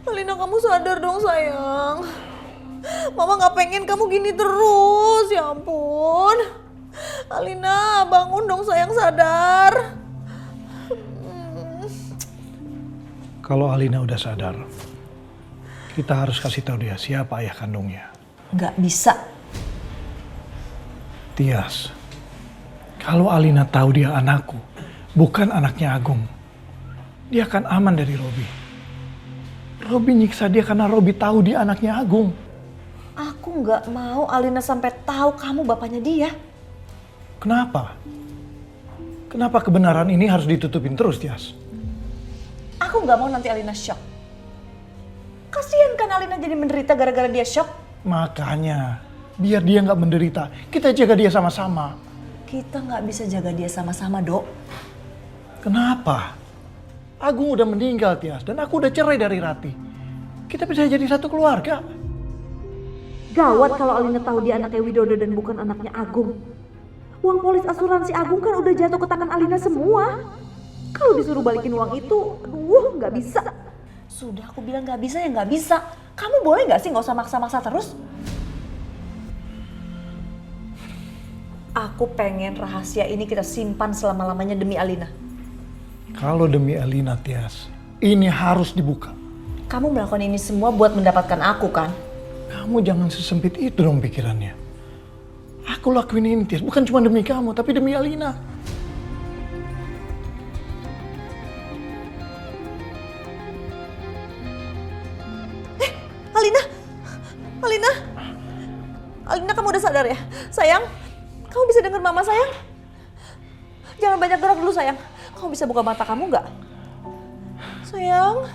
Alina, kamu sadar dong sayang. Mama gak pengen kamu gini terus, ya ampun. Alina, bangun dong sayang, sadar. Kalau Alina udah sadar, kita harus kasih tahu dia siapa ayah kandungnya. Gak bisa. Tias, kalau Alina tahu dia anakku, bukan anaknya Agung, dia akan aman dari Robi. Robi nyiksa dia karena Robi tahu dia anaknya Agung. Aku gak mau Alina sampai tahu kamu bapaknya dia. Kenapa? Kenapa kebenaran ini harus ditutupin terus, Tias? Aku gak mau nanti Alina shock. Kasian kan Alina jadi menderita gara-gara dia shock. Makanya, biar dia nggak menderita, kita jaga dia sama-sama. Kita gak bisa jaga dia sama-sama, Dok. Kenapa? Agung udah meninggal, Tias, dan aku udah cerai dari Rati. Kita bisa jadi satu keluarga. Gawat kalau Alina tahu dia anaknya Widodo dan bukan anaknya Agung. Uang polis asuransi Agung kan udah jatuh ke tangan Alina semua. Kalau disuruh balikin uang itu, aduh nggak bisa. Sudah aku bilang gak bisa ya gak bisa. Kamu boleh gak sih gak usah maksa-maksa terus? Aku pengen rahasia ini kita simpan selama-lamanya demi Alina. Kalau demi Alina, Tias, ini harus dibuka. Kamu melakukan ini semua buat mendapatkan aku kan? Kamu jangan sesempit itu dong pikirannya. Aku lakuin ini, Tias, bukan cuma demi kamu, tapi demi Alina. Alina, Alina, Alina kamu udah sadar ya? Sayang, kamu bisa dengar mama sayang? Jangan banyak gerak dulu sayang. Kamu bisa buka mata kamu nggak? Sayang,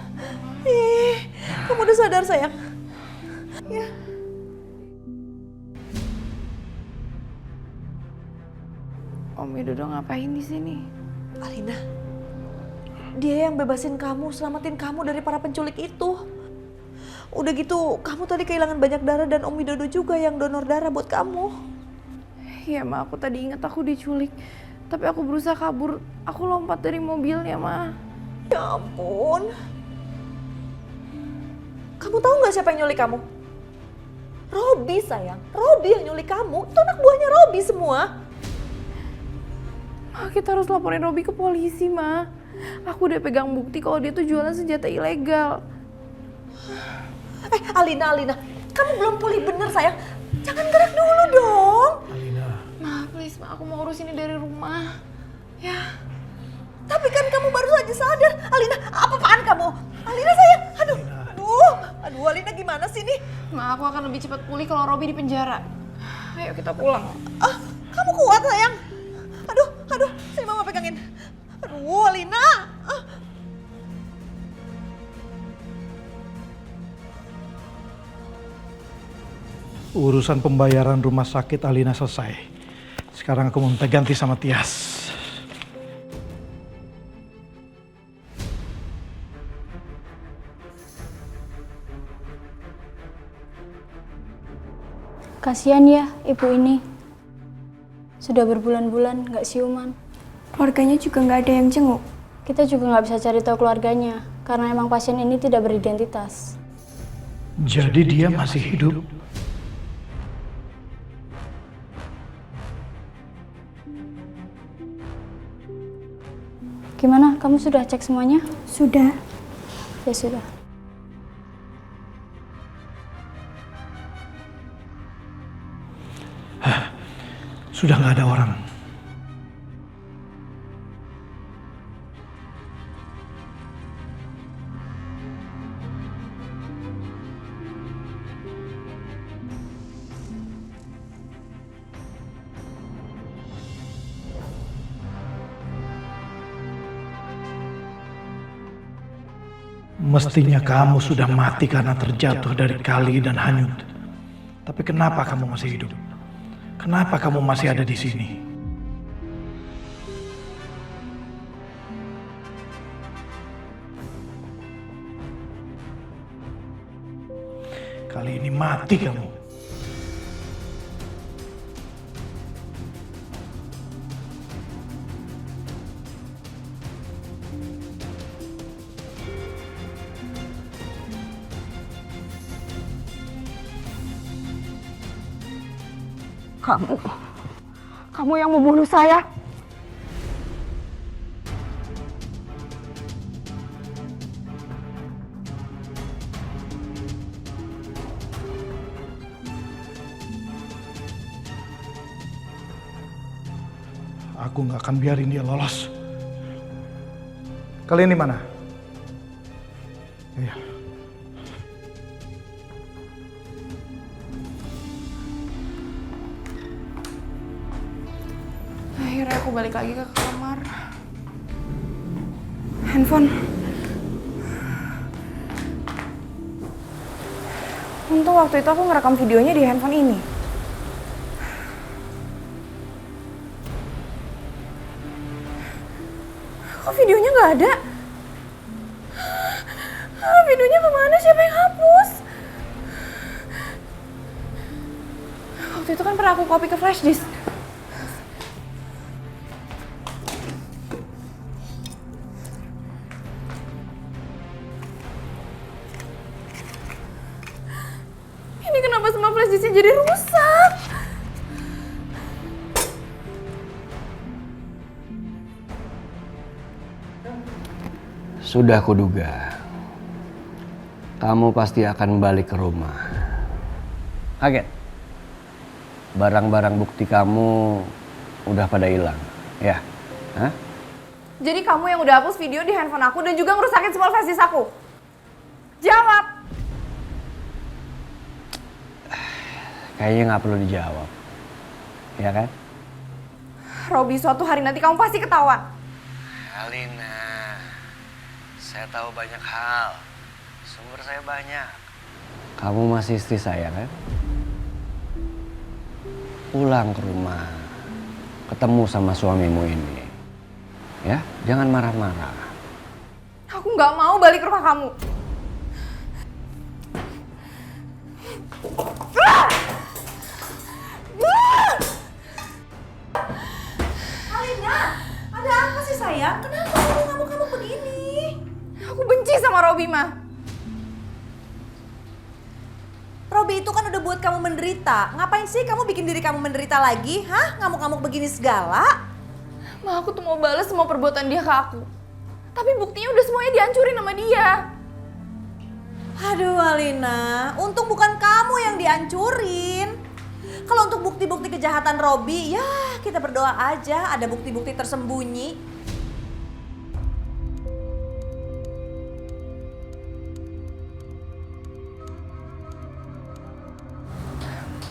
kamu udah sadar sayang? Ya. Om Widodo ngapain di sini? Alina, dia yang bebasin kamu, selamatin kamu dari para penculik itu. Udah gitu, kamu tadi kehilangan banyak darah dan Om Widodo juga yang donor darah buat kamu. Iya Ma, aku tadi ingat aku diculik. Tapi aku berusaha kabur. Aku lompat dari mobilnya Ma. Ya ampun. Kamu tahu nggak siapa yang nyulik kamu? Robi sayang, Robi yang nyulik kamu. Itu anak buahnya Robi semua. Ma, kita harus laporin Robi ke polisi Ma. Aku udah pegang bukti kalau dia tuh jualan senjata ilegal. Alina, kamu belum pulih bener sayang. Jangan gerak dulu dong. Alina. Ma, please Ma, aku mau urus ini dari rumah. Ya. Tapi kan kamu baru saja sadar. Alina, apa-apaan kamu? Alina sayang, aduh Alina gimana sih nih? Ma, aku akan lebih cepat pulih kalau Robi di penjara. Ayo kita pulang. Kamu kuat sayang. Aduh, sini mama pegangin. Aduh Alina. Urusan pembayaran rumah sakit Alina selesai. Sekarang aku mau minta ganti sama Tias. Kasihan ya ibu ini. Sudah berbulan-bulan nggak siuman. Keluarganya juga nggak ada yang jenguk. Kita juga nggak bisa cari tahu keluarganya karena emang pasien ini tidak beridentitas. Jadi dia masih hidup? Gimana? Kamu sudah cek semuanya? Sudah. Ya sudah. Sudah nggak ada orang. Mestinya kamu sudah mati karena terjatuh dari kali dan hanyut. Tapi kenapa kamu masih hidup? Kenapa kamu masih ada di sini? Kali ini mati kamu. Kamu yang membunuh saya. Aku nggak akan biarin dia lolos. Kalian di mana? Iya. Akhirnya aku balik lagi ke kamar. Handphone. Untung waktu itu aku ngerekam videonya di handphone ini. Kok videonya nggak ada? Videonya kemana? Siapa yang hapus? Waktu itu kan pernah aku copy ke flash disk. Ini kenapa semua flash disknya jadi rusak? Sudah kuduga. Kamu pasti akan balik ke rumah. Kaget? Barang-barang bukti kamu udah pada hilang, ya? Hah? Jadi kamu yang udah hapus video di handphone aku dan juga ngerusakin semua flash disk aku? Jawab! Kayaknya nggak perlu dijawab. Ya kan? Robi, suatu hari nanti kamu pasti ketahuan. Alina, saya tahu banyak hal. Sumber saya banyak. Kamu masih istri saya kan? Pulang ke rumah. Ketemu sama suamimu ini. Ya, jangan marah-marah. Aku nggak mau balik ke rumah kamu. Alina, ada apa sih sayang? Kenapa kamu ngamuk-ngamuk begini? Aku benci sama Robi, Ma. Robi itu kan udah buat kamu menderita. Ngapain sih kamu bikin diri kamu menderita lagi? Hah? Ngamuk-ngamuk begini segala? Ma, aku tuh mau balas semua perbuatan dia ke aku. Tapi buktinya udah semuanya dihancurin sama dia. Aduh Alina, untung bukan kamu yang dihancurin. Kalau untuk bukti-bukti kejahatan Robi, ya kita berdoa aja ada bukti-bukti tersembunyi.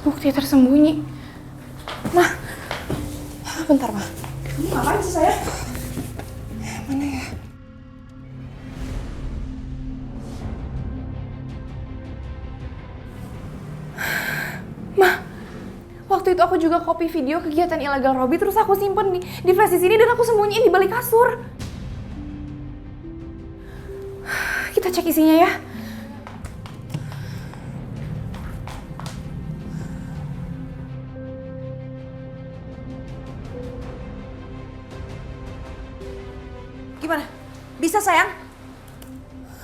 Bukti tersembunyi. Ma, bentar, Ma. Kamu ngapain sih sayang? Mana ya? Ma, waktu itu aku juga copy video kegiatan ilegal Robi terus aku simpen di flash di sini dan aku sembunyiin di balik kasur. Kita cek isinya ya. Gimana? Bisa sayang?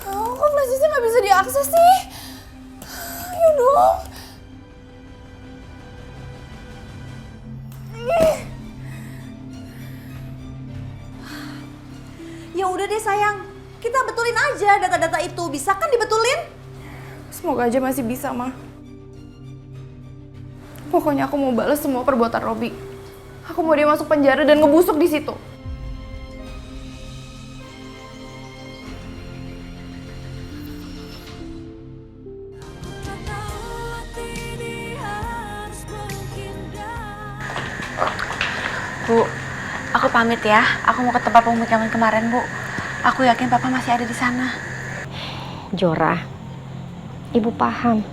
Oh, kok flash disknya nggak bisa diakses sih? Ayo dong. Ya udah deh sayang, kita betulin aja data-data itu. Bisa kan dibetulin? Semoga aja masih bisa, Ma. Pokoknya aku mau balas semua perbuatan Robi. Aku mau dia masuk penjara dan ngebusuk di situ. Bu, aku pamit ya. Aku mau ke tempat pemakaman kemarin, Bu. Aku yakin Papa masih ada di sana. Jora, Ibu paham.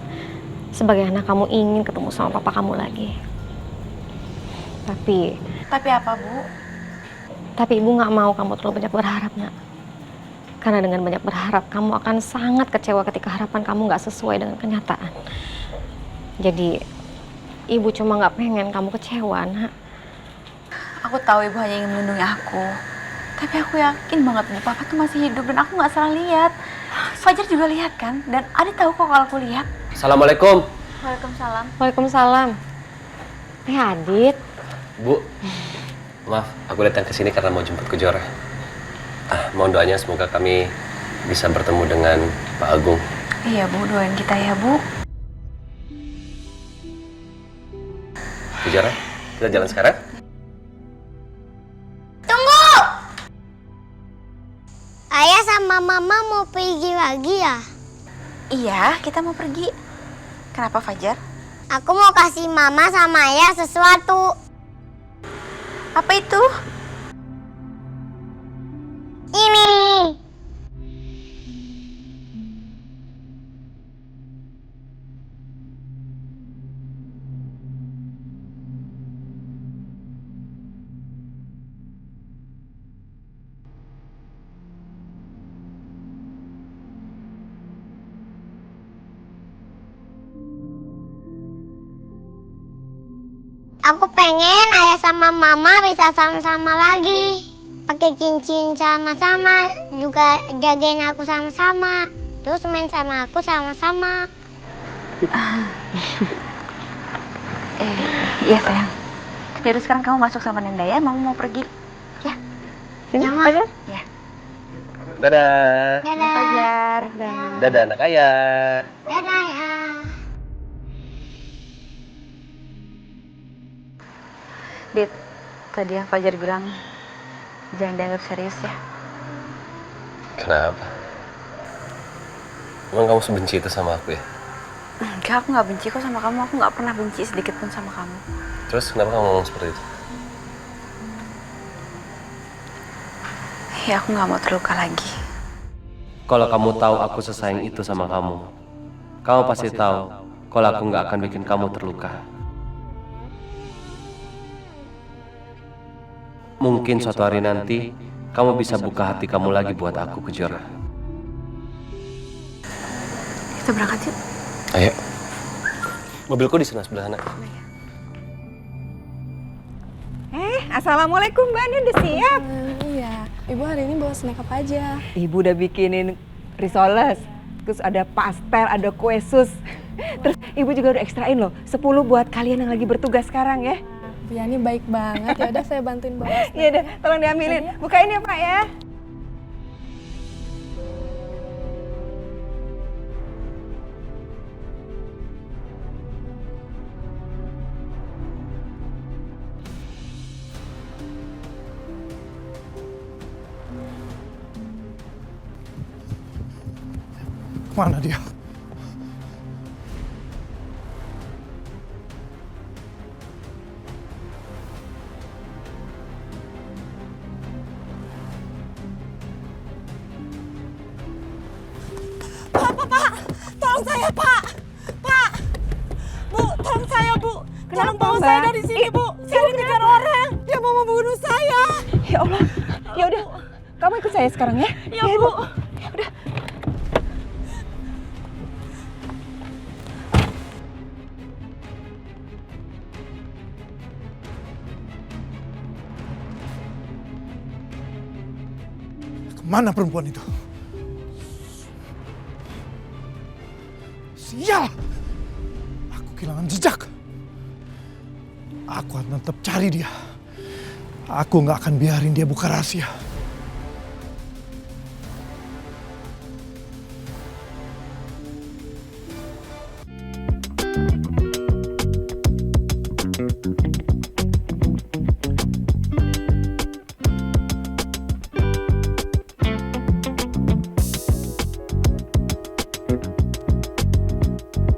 Sebagai anak kamu ingin ketemu sama papa kamu lagi. Tapi apa, Bu? Tapi Ibu nggak mau kamu terlalu banyak berharap, Nak. Karena dengan banyak berharap, kamu akan sangat kecewa ketika harapan kamu nggak sesuai dengan kenyataan. Jadi, Ibu cuma nggak pengen kamu kecewa, Nak. Aku tahu Ibu hanya ingin melindungi aku. Tapi aku yakin banget, Bu, Papa tuh masih hidup dan aku nggak salah lihat. Fajar juga lihat kan? Dan Adi tahu kok kalau aku lihat. Assalamualaikum. Waalaikumsalam. Waalaikumsalam. Adit. Bu, maaf, aku datang ke sini karena mau jemput Kejora. Mohon doanya semoga kami bisa bertemu dengan Pak Agung. Iya Bu, doain kita ya Bu. Kejora, kita jalan sekarang? Ayah sama mama mau pergi lagi ya? Iya, kita mau pergi. Kenapa Fajar? Aku mau kasih mama sama ayah sesuatu. Apa itu? Ini. Aku pengen ayah sama mama bisa sama-sama lagi. Pakai cincin sama-sama, juga jagain aku sama-sama. Terus main sama aku sama-sama. Iya sayang. Yaudah sekarang kamu masuk sama Nenda ya, mama mau pergi. Ya. Ya, Ma. Ya. Dadah. Dadah. Fajar. Dadah anak ayah. Dadah ya. Dit, tadi yang Fajar bilang jangan dianggap serius ya. Kenapa? Emang kamu sebenci itu sama aku ya? Enggak, aku nggak benci kok sama kamu. Aku nggak pernah benci sedikit pun sama kamu. Terus kenapa kamu ngomong seperti itu? Ya aku nggak mau terluka lagi. Kalau kamu tahu aku sesayang itu sama kamu, kamu pasti tahu kalau aku nggak akan bikin kamu terluka. Mungkin suatu hari nanti kamu bisa buka hati kamu lagi buat aku, Kejora. Kita berangkat yuk. Ayo. Mobilku di sana sebelah sana. Assalamualaikum Mbak, ini udah siap? Iya, Ibu hari ini bawa snack apa aja? Ibu udah bikinin risoles, terus ada pastel, ada kue sus. Terus Ibu juga udah ekstrain loh, 10 buat kalian yang lagi bertugas sekarang ya. Bu Yani baik banget, ya udah saya bantuin bawa snack. Iya deh, tolong diambilin. Bukain ya Pak ya. Mana dia? Tolong saya, Pak! Pak! Bu, tolong saya, Bu! Tolong bawa Mbak? saya dari sini, Bu! Saya dikejar orang! Dia mau membunuh saya! Ya Allah, ya udah, kamu ikut saya sekarang ya. Ya, Bu! Ya udah. Kemana perempuan itu? Sial! Aku kehilangan jejak. Aku akan tetap cari dia. Aku nggak akan biarin dia buka rahasia.